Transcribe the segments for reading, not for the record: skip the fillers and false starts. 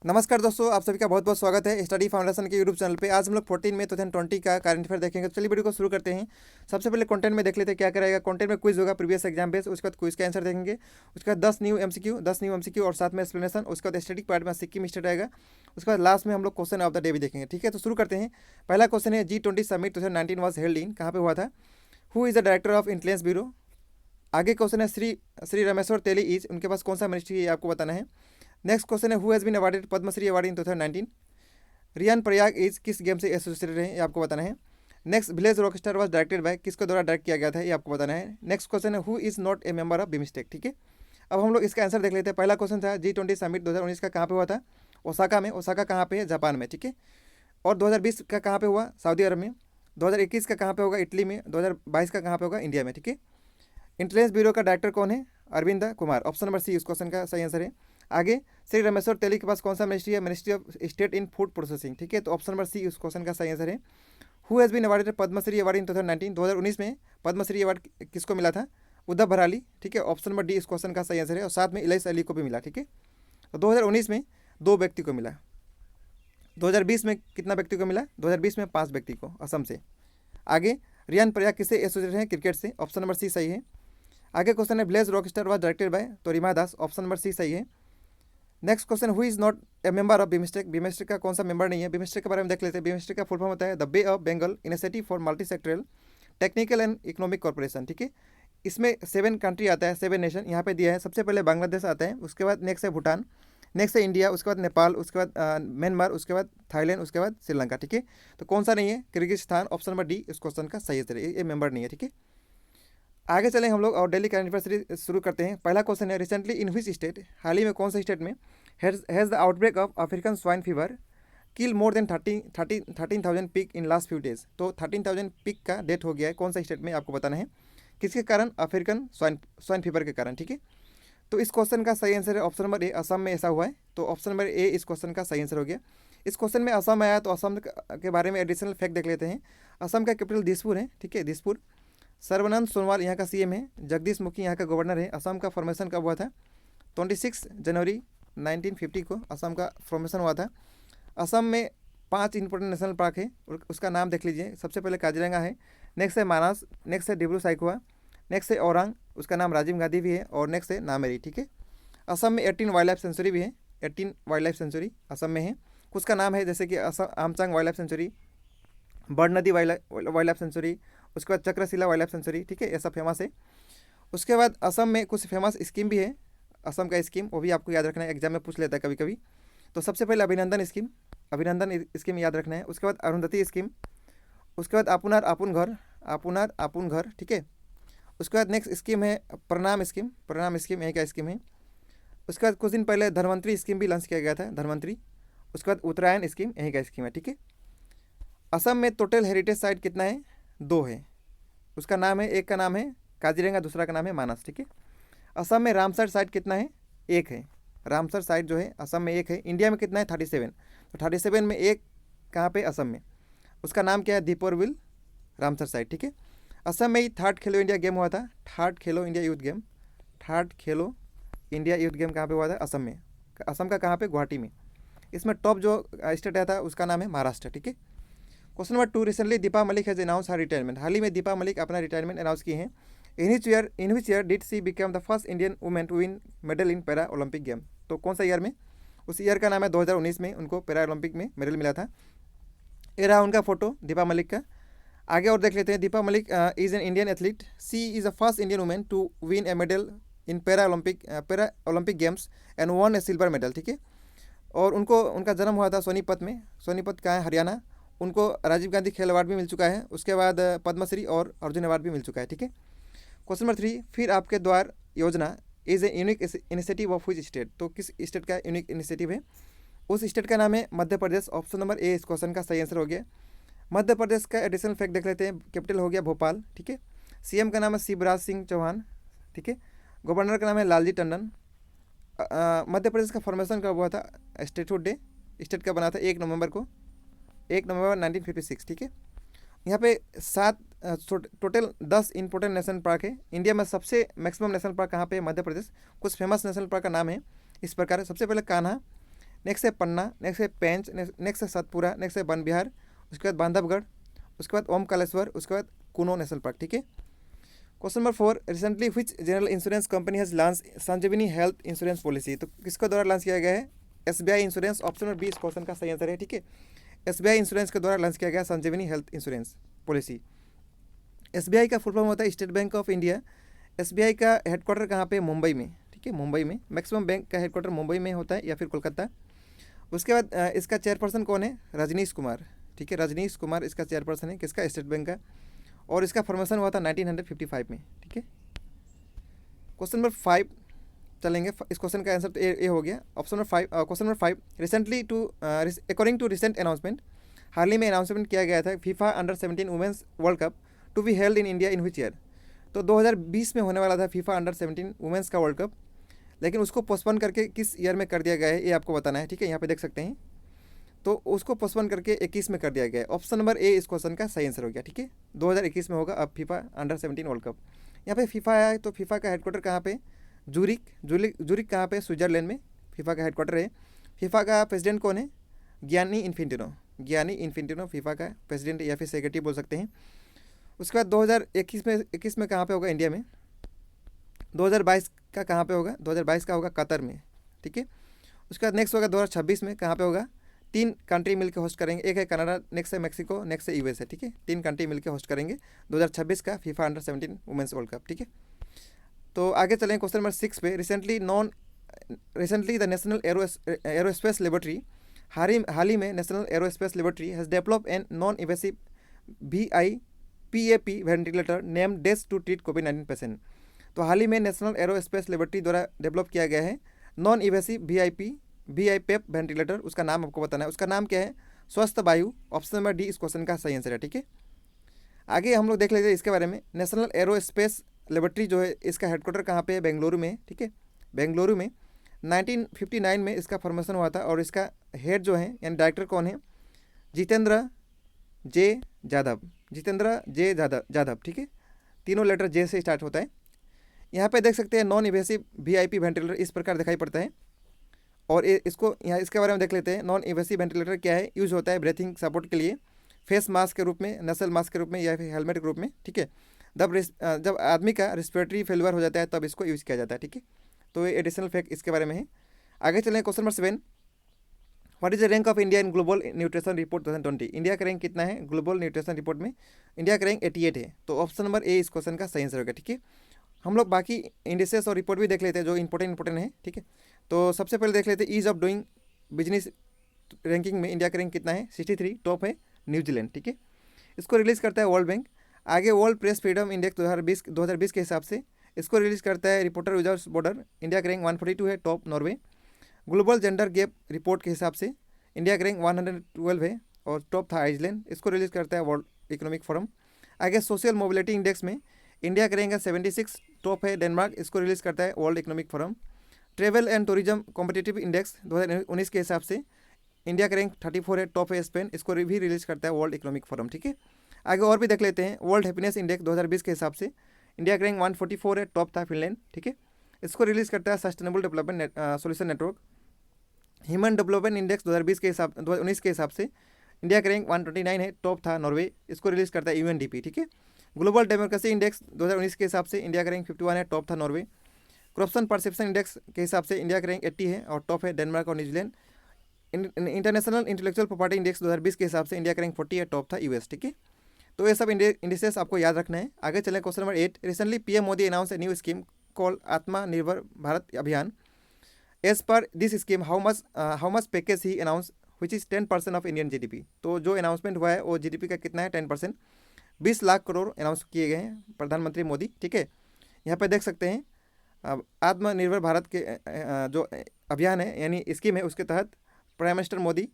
नमस्कार दोस्तों, आप सभी का बहुत बहुत स्वागत है स्टडी फाउंडेशन के यूट्यूब चैनल पे। आज हम लोग 14 मई 2020 का करंट अफेयर देखेंगे। तो चलिए वीडियो को शुरू करते हैं। सबसे पहले कंटेंट में देख लेते हैं क्या करेगा। कंटेंट में क्विज होगा प्रीवियस एग्जाम बेस, उसके बाद क्विज का आंसर देखेंगे। उसके बाद 10 न्यू एमसीक्यू और साथ में एक्सप्लेनेशन। उसके बाद स्टैटिक पार्ट में सिक्किम स्टेट आएगा। उसके बाद लास्ट में हम लोग क्वेश्चन ऑफ द डे भी देखेंगे। ठीक है, तो शुरू करते हैं। पहला क्वेश्चन है G20 summit 2019 was held in, कहाँ पे हुआ था। Who is the director of intelligence bureau. आगे क्वेश्चन है श्री रमेश्वर तेली इज, उनके पास कौन सा मिनिस्ट्री है आपको बताना है। नेक्स्ट क्वेश्चन है who has been awarded Padma Shri award in 2019। Riyan Parag is किस गेम से एसोसिएटेड है, ये आपको बताना है। Next village rockstar was directed by, किसको द्वारा डायरेक्ट किया गया था, ये आपको बताना है। नेक्स्ट क्वेश्चन है who is not a member of BIMSTEC. ठीक है, अब हम लोग इसका आंसर देख लेते हैं। पहला क्वेश्चन था G20 समिट 2019 का कहाँ पे हुआ था। ओसाका में। ओसाका कहाँ पे है, जापान में। ठीक है, और 2020 का कहाँ पे हुआ, सऊदी अरब में। 2021 का कहाँ पे होगा, इटली में। 2022 का कहाँ पे होगा, इंडिया में। ठीक है, इंटेलिजेंस ब्यूरो का डायरेक्टर कौन है, Arvind Kumar. Option number C उस क्वेश्चन का सही आंसर है। आगे श्री रमेश्वर तेली के पास कौन सा मिनिस्ट्री है, ministry of state in food processing. ठीक है, तो ऑप्शन नंबर सी उस क्वेश्चन का सही आंसर है। Who has been awarded Padma Shri award in 2019। 2019 में पद्मश्री अवार्ड किसको मिला था, उद्धव भराली। ठीक है, ऑप्शन नंबर डी इस क्वेश्चन का सही आंसर है। और साथ में इलैस अली को भी मिला। ठीक है, तो 2019 में 2 व्यक्ति को मिला। 2020 में कितना व्यक्ति को मिला, 2020 में 5 व्यक्ति को, असम से। आगे रियान प्रयाग किससे एसोसिएटेड है, क्रिकेट से। ऑप्शन नंबर सी सही है। आगे क्वेश्चन है village rockstar was directed bye, तो रीमा दास। ऑप्शन नंबर सी सही है। Next question who is not a member of BIMSTEC. BIMSTEC का कौन सा मेंबर नहीं है। बिमस्टेक के बारे में देख लेते हैं। बिमस्टेक का फुल फॉर्म होता है the bay of Bengal initiative for multi sectoral technical and economic corporation. ठीक है, इसमें 7 कंट्री आता है, 7 नेशन यहाँ पे दिया है। सबसे पहले बांग्लादेश आता है, उसके बाद नेक्स्ट है भूटान, नेक्स्ट है इंडिया, उसके बाद नेपाल, उसके बाद म्यांमार, उसके बाद थाईलैंड, उसके बाद श्रीलंका। ठीक है, तो कौन सा नहीं है, किर्गिस्तान। ऑप्शन नंबर डी इस क्वेश्चन का सही है, ये मेंबर नहीं है। ठीक है, आगे चलें हम लोग और डेली करंट अफेयर शुरू करते हैं। पहला क्वेश्चन है रिसेंटली इन विच स्टेट, हाल ही में कौन से स्टेट में has the outbreak of African swine fever kill more than 13,000 pig in last few days. तो 13,000 पिग का डेथ हो गया है, कौन सा स्टेट में आपको बताना है, किसके कारण, अफ्रीकन स्वाइन फीवर के कारण। ठीक है, तो इस क्वेश्चन का सही आंसर है ऑप्शन नंबर ए, असम में ऐसा हुआ है। तो ऑप्शन नंबर ए इस क्वेश्चन का सही आंसर हो गया। इस क्वेश्चन में असम आया, तो असम के बारे में एडिशनल फैक्ट देख लेते हैं। असम का कैपिटल दिसपुर है। ठीक है, दिसपुर। सर्बानंद सोनोवाल यहाँ का सीएम है। जगदीश मुखी यहाँ का गवर्नर है। असम का फॉर्मेशन कब हुआ था, 26 जनवरी 1950 को असम का फॉर्मेशन हुआ था। असम में 5 इंपॉर्टेंट नेशनल पार्क है, उसका नाम देख लीजिए। सबसे पहले काजीरंगा है, नेक्स्ट है मानस, नेक्स्ट है डिब्रू साइखोवा, नेक्स्ट है औरंग, उसका नाम राजीव गांधी भी है, और नेक्स्ट है नामेरी। ठीक है, असम में 18 वाइल्ड लाइफ सेंचुरी भी है। 18 वाइल्ड लाइफ सेंचुरी असम में है। कुछ का नाम है जैसे कि Assam Amchang wild life sanctuary, Bornadi wild life sanctuary, उसके बाद चक्रशिला वाइल्ड लाइफ सेंचुरी। ठीक है, ये सब फेमस है। उसके बाद असम में कुछ फेमस स्कीम भी है, असम का स्कीम, वो भी आपको याद रखना है, एग्जाम में पूछ लेता है कभी कभी। तो सबसे पहले अभिनंदन स्कीम याद रखना है। उसके बाद अरुंधति स्कीम, उसके बाद आपुनार आपुन घर। ठीक है, उसके बाद नेक्स्ट स्कीम है प्रणाम स्कीम यही का स्कीम है। उसके बाद कुछ दिन पहले धनवंतरी स्कीम भी लॉन्च किया गया था, धनवंतरी। उसके बाद उत्तरायण स्कीम यही का स्कीम है। ठीक है, असम में टोटल हेरिटेज साइट कितना है, 2 है। उसका नाम है, एक का नाम है काजीरंगा, दूसरा का नाम है मानस। ठीक है, असम में रामसर साइट कितना है, 1 है। रामसर साइट जो है असम में 1 है। इंडिया में कितना है, 37। तो 37 में 1 कहाँ पे, असम में। उसका नाम क्या है, दीपोरविल रामसर साइट। ठीक है, असम में ही 3rd खेलो इंडिया गेम हुआ था, 3rd खेलो इंडिया यूथ गेम कहाँ पे हुआ था, असम में। असम का कहाँ पे, गुवाहाटी में। इसमें टॉप जो स्टेट आया था उसका नाम है महाराष्ट्र। ठीक है, question number 2 recently Deepa Malik has announce her retirement. हाल ही में दीपा मलिक अपना रिटायरमेंट अनाउंस किए हैं। In which year did she become the first Indian women to win medal in para Olympic game. तो कौन सा ईयर में, उस ईयर का नाम है 2019 में उनको पैरा ओलंपिक में मेडल मिला था। ये रहा उनका फोटो दीपा मलिक का। आगे और देख लेते हैं। Deepa Malik is an Indian athlete, she is the first Indian women to win a medal in para Olympic games and won a silver medal. ठीक है, और उनका जन्म हुआ था सोनीपत में। सोनीपत का है, हरियाणा। उनको राजीव गांधी खेल अवार्ड भी मिल चुका है। उसके बाद पद्मश्री और अर्जुन अवार्ड भी मिल चुका है। ठीक है, क्वेश्चन नंबर 3 फिर आपके द्वार योजना is a unique initiative of which state. तो किस स्टेट का यूनिक इनिशिएटिव है, उस स्टेट का नाम है Madhya Pradesh. Option number A इस क्वेश्चन का सही आंसर हो गया। मध्य प्रदेश का एडिशनल फैक्ट देख लेते हैं। कैपिटल हो गया भोपाल। ठीक है, सीएम का नाम है शिवराज सिंह चौहान। ठीक है, गवर्नर का नाम है लालजी टंडन। मध्य प्रदेश का फॉर्मेशन कब हुआ था, स्टेटहुड डे स्टेट का बना था 1 नवंबर 1956। ठीक है, यहाँ पे 7 टोटल 10 इंपॉर्टेंट नेशनल पार्क है। इंडिया में सबसे मैक्सिमम नेशनल पार्क कहाँ पे है, मध्य प्रदेश। कुछ फेमस नेशनल पार्क का नाम है इस प्रकार है। सबसे पहले कान्हा, नेक्स्ट है पन्ना, नेक्स्ट है पेंच, नेक्स्ट है सतपुरा, नेक्स्ट है वन विहार, उसके बाद बांधवगढ़, उसके बाद ओमकालेश्वर, उसके बाद कुनो नेशनल पार्क। ठीक है। Question number 4, recently which general insurance company has launch Sanjeevani health insurance policy. तो किसके द्वारा लॉन्च किया गया है? SBI insurance. Option number B इस क्वेश्चन का सही आंसर है। ठीक है। SBI इंश्योरेंस के द्वारा लॉन्च किया गया संजीवनी हेल्थ इंश्योरेंस पॉलिसी। SBI का फुल फॉर्म होता है state bank of India. SBI का हेडक्वार्टर कहाँ पे? मुंबई में। ठीक है, मुंबई में। मैक्सिमम बैंक का हेडक्वार्टर मुंबई में होता है या फिर कोलकाता। उसके बाद इसका चेयरपर्सन कौन है? रजनीश कुमार। ठीक है, रजनीश कुमार इसका चेयरपर्सन है। किसका? स्टेट बैंक का। और इसका फॉर्मेशन हुआ था 1955 में। ठीक है। क्वेश्चन नंबर 5 चलेंगे। इस क्वेश्चन का आंसर तो ए हो गया। Option number 5, question number 5, recently to according to recent announcement, हाल ही में अनाउंसमेंट किया गया था FIFA under 17 women's world cup to be held in India in which year. तो 2020 में होने वाला था फीफा अंडर 17 वुमेंस का वर्ल्ड कप, लेकिन उसको पोस्टपोन करके किस ईयर में कर दिया गया है ये आपको बताना है। ठीक है, यहाँ पे देख सकते हैं। तो उसको पोस्टपोन करके 21 में कर दिया गया है। ऑप्शन नंबर ए इस क्वेश्चन का सही आंसर हो गया। ठीक है, 2021 में होगा अब फीफा अंडर 17 वर्ल्ड कप। यहाँ पे फीफा आया है, तो फीफा का हेडक्वार्टर कहाँ पे? जूरिक। जूरिक कहाँ पे? स्विट्जरलैंड में फीफा का हेडक्वार्टर है। फीफा का प्रेसिडेंट कौन है? Gianni Infantino. Gianni Infantino FIFA का प्रेसिडेंट या फिर सेक्रेटरी बोल सकते हैं। उसके बाद 2021 में कहाँ पे होगा? इंडिया में। 2022 का कहाँ पे होगा? 2022 का होगा कतर में। ठीक है। उसके बाद नेक्स्ट होगा 2026 में, कहाँ पे होगा? 3 कंट्री मिलकर होस्ट करेंगे। एक है कनाडा, नेक्स्ट है मैक्सिको, नेक्स्ट है USA। ठीक है, 3 कंट्री मिलकर होस्ट करेंगे 2026 का FIFA under 17 women's world cup. ठीक है। तो आगे चलें क्वेश्चन नंबर 6 पे। Recently the national aerospace laboratory, हाल ही में national aerospace laboratory has develop an non invasive PAP ventilator name desk to treat COVID-19 patient. तो हाल ही में नेशनल एरोस्पेस लेबोरेटरी द्वारा डेवलप किया गया है नॉन इवेसिव VIPAP वेंटिलेटर। उसका नाम आपको बताना है। उसका नाम क्या है? स्वस्थ वायु। ऑप्शन नंबर डी इस क्वेश्चन का सही आंसर है। ठीक है। आगे हम लोग देख लेते हैं इसके बारे में। नेशनल एरोस्पेस लेबोरेटरी जो है इसका हेडक्वार्टर कहाँ पे है? बेंगलुरु में। ठीक है, बेंगलुरु में। 1959 में इसका फॉर्मेशन हुआ था और इसका हेड जो है यानी डायरेक्टर कौन है? जितेंद्र जे जाधव। ठीक है, तीनों लेटर जे से स्टार्ट होता है। यहाँ पे देख सकते हैं नॉन इवेसिव VIP वेंटिलेटर इस प्रकार दिखाई पड़ता है। और इसको यहाँ इसके बारे में देख लेते हैं। नॉन इवेसिव वेंटिलेटर क्या है? यूज़ होता है ब्रीथिंग सपोर्ट के लिए, फेस मास्क के रूप में, नसल मास्क के रूप में या फिर हेलमेट के रूप में। ठीक है, जब आदमी का रेस्पिरेटरी फेलियर हो जाता है तब इसको यूज़ किया जाता है। ठीक है, तो ये एडिशनल फैक्ट इसके बारे में है। आगे चलें question number 7, what is the rank of India in global nutrition report 2020। India का रैंक कितना है ग्लोबल न्यूट्रिशन रिपोर्ट में? इंडिया का रैंक 88 है। तो ऑप्शन नंबर ए इस क्वेश्चन का सही आंसर होगा। ठीक है, हम लोग बाकी इंडिसेस और रिपोर्ट भी देख लेते हैं जो इंपॉर्टेंट है। ठीक है, तो सबसे पहले देख लेते हैं ease of doing business ranking में इंडिया का रैंक कितना है? 63, टॉप है न्यूजीलैंड। ठीक है, इसको रिलीज़ करता है वर्ल्ड बैंक। आगे वर्ल्ड प्रेस फ्रीडम इंडेक्स 2020 के हिसाब से इसको रिलीज़ करता है रिपोर्टर विदाउट बॉर्डर। इंडिया का रैंक 142 है, top Norway. Global gender gap report के हिसाब से इंडिया का रैंक 112 है और टॉप था आइसलैंड। इसको रिलीज़ करता है वर्ल्ड इकोनॉमिक फोरम। आगे सोशल मोबिलिटी इंडेक्स में इंडिया का रैंक है 76, टॉप है डेनमार्क। इसको रिलीज़ करता है world economic forum. Travel and tourism competitive index 2019 के हिसाब से इंडिया का रैंक 34 है, टॉप है स्पेन। इसको भी रिलीज़ करता है वर्ल्ड इकोनॉमिक फोरम। ठीक है, आगे और भी देख लेते हैं। वर्ल्ड हैप्पीनेस इंडेक्स 2020 के हिसाब से इंडिया का रैंक 144 है, टॉप था फिनलैंड। ठीक है, इसको रिलीज़ करता है sustainable development solution network. Human development index 2019 के हिसाब से इंडिया का रैंक 129 है, टॉप था नॉर्वे। इसको रिलीज़ करता है UNDP। ठीक है, ग्लोबल डेमोक्रेसी इंडेक्स 2019 के हिसाब से इंडिया का रैंक 51 है, टॉप था नॉर्वे। करप्शन परसेप्शन इंडेक्स के हिसाब से इंडिया का रैंक 80 है और टॉप है डेनमार्क और New Zealand. International intellectual property index 2020 के हिसाब से इंडिया का रैंक 40 है, टॉप था US। ठीक है, तो ये सब इंडिसेस आपको याद रखना है। आगे चलें question number 8, recently PM Modi announce a new scheme call Atmanirbhar Bharat Abhiyan. As per this scheme how much package he announce which is 10% of Indian GDP। तो जो अनाउंसमेंट हुआ है वो GDP का कितना है? 10%। 20 लाख करोड़ अनाउंस किए गए हैं प्रधानमंत्री मोदी। ठीक है, यहाँ पे देख सकते हैं आत्मनिर्भर भारत के जो अभियान है यानी स्कीम है उसके तहत prime minister Modi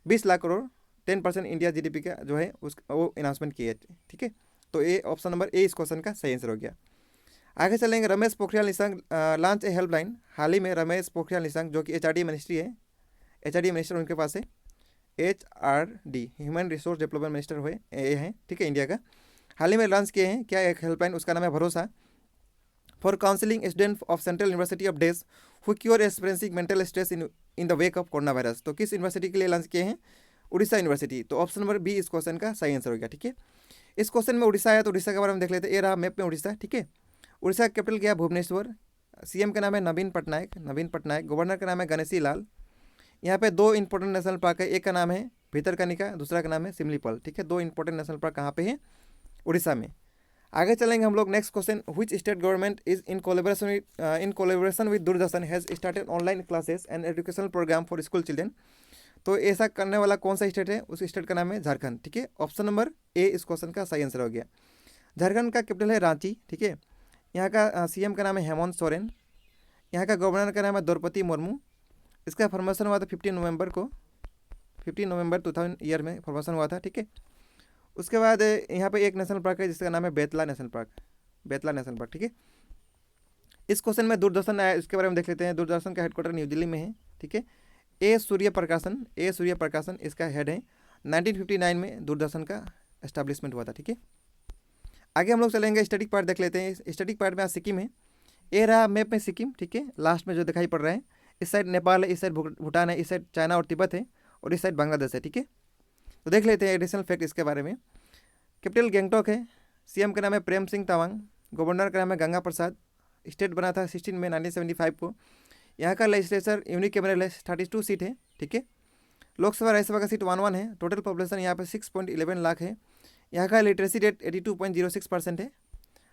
20 lakh crore 10% India GDP का जो है वो अनाउंसमेंट किए। ठीक है, तो ये ऑप्शन नंबर ए इस क्वेश्चन का सही आंसर हो गया। आगे चलेंगे। Ramesh Pokhriyal Nishank launch a helpline. हाल ही में रमेश पोखरियाल निशंक जो कि HRD मिनिस्ट्री है, HRD मिनिस्टर उनके पास है, HRD human resource development minister हुए ये हैं। ठीक है, इंडिया का हाल ही में लॉन्च किए हैं क्या एक हेल्पलाइन, उसका नाम है भरोसा। For counselling student of central university of days who cure experiencing mental stress in the wake of corona virus. तो किस यूनिवर्सिटी के लिए लॉन्च किए हैं? उड़ीसा यूनिवर्सिटी। तो ऑप्शन नंबर बी इस क्वेश्चन का सही आंसर हो गया। ठीक है, इस क्वेश्चन में उड़ीसा आया तो उड़ीसा के बारे में देख लेते हैं। ये रहा मैप में उड़ीसा। ठीक है, उड़ीसा का कैपिटल क्या है? भुवनेश्वर। सीएम का नाम है नवीन पटनायक। गवर्नर का नाम है गणेशी लाल। यहाँ पे दो इंपॉर्टेंट नेशनल पार्क है, एक का नाम है भितरकनिका, दूसरा का नाम है सिमलीपल। ठीक है, दो इंपॉर्टेंट नेशनल पार्क कहाँ पे है? उड़ीसा में। आगे चलेंगे हम लोग। Next question, which state government is in collaboration with Doordarshan has started online classes and educational program for school children. तो ऐसा करने वाला कौन सा स्टेट है? उस स्टेट का नाम है झारखंड। ठीक है, ऑप्शन नंबर ए इस क्वेश्चन का सही आंसर हो गया। झारखंड का कैपिटल है रांची। ठीक है, यहाँ का सीएम का नाम है हेमंत सोरेन। यहाँ का गवर्नर का नाम है द्रौपदी मुर्मू। इसका फॉर्मेशन हुआ था 15 नवंबर 2000 ईयर में फॉर्मेशन हुआ था। ठीक है, उसके बाद यहाँ पे एक नेशनल पार्क है जिसका नाम है बेतला नेशनल पार्क। ठीक है, इस क्वेश्चन में दूरदर्शन आया, इसके बारे में देख लेते हैं। दूरदर्शन का हेडक्वार्टर न्यू दिल्ली में है। ठीक है, ए सूर्य प्रकाशन इसका हेड है। 1959 में दूरदर्शन का एस्टैब्लिशमेंट हुआ था। ठीक है, आगे हम लोग चलेंगे, स्टैटिक पार्ट देख लेते हैं। स्टैटिक पार्ट में आज सिक्किम है। ए रहा मैप में सिक्किम। ठीक है, लास्ट में जो दिखाई पड़ रहा है, इस साइड नेपाल है, इस साइड भूटान है, इस साइड चाइना और तिब्बत है, और इस साइड बांग्लादेश है। ठीक है, तो देख लेते हैं एडिशनल फैक्ट इसके बारे में। कैपिटल गैंगटॉक है। सीएम का नाम है प्रेम सिंह तावांग। गवर्नर का नाम है गंगा प्रसाद। स्टेट बना था 16 मई 1975 को। यहाँ का लेजिस्लेचर यूनिकैमरल है, 32 सीट है। ठीक है, लोकसभा राज्यसभा का सीट 11 है। टोटल पॉपुलेशन यहाँ पे 6.11 लाख है। यहाँ का लिटरेसी रेट 82.06% है।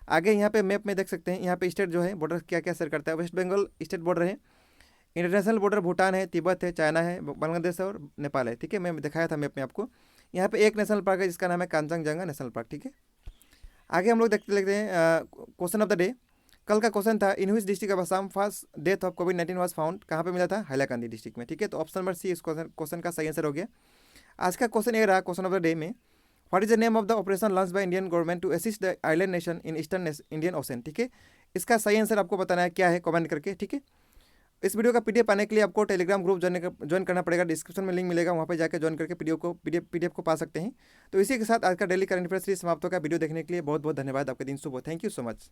आगे यहाँ पे मैप में देख सकते हैं, यहाँ पे स्टेट जो है बॉर्डर क्या क्या शेयर करता है। वेस्ट बंगाल स्टेट बॉर्डर है। इंटरनेशनल बॉर्डर भूटान है, तिब्बत है, चाइना है, बांग्लादेश है और नेपाल है। ठीक है, मैं दिखाया था मैप में आपको। यहाँ पे एक नेशनल पार्क है जिसका नाम है कांचनजंगा नेशनल पार्क। ठीक है, आगे हम लोग देखते हैं क्वेश्चन ऑफ द डे। कल का क्वेश्चन था, in which district of Assam first death of कोविड-19 वाज फाउंड। कहाँ पे मिला था? हैलाकंदी डिस्ट्रिक्ट में। ठीक है, तो ऑप्शन नंबर सी इस क्वेश्चन का सही आंसर हो गया। आज का क्वेश्चन ये रहा क्वेश्चन ऑफ द डे में, what is the name of the operation launch by Indian government to assist the island nation in eastern Indian Ocean. ठीक है, इसका सही आंसर आपको बताना है क्या है, कमेंट करके। ठीक है, इस वीडियो का पीडीएफ पाने के लिए आपको टेलीग्राम ग्रुप ज्वाइन करना पड़ेगा। डिस्क्रिप्शन में लिंक मिलेगा, वहाँ पे जाकर ज्वाइन करके पीडीएफ को पा सकते हैं। तो इसी के साथ आज का डेली करंट अफेयर्स सीरीज समाप्त होगा। वीडियो देखने के लिए बहुत बहुत धन्यवाद। आपका दिन शुभ हो। Thank you so much.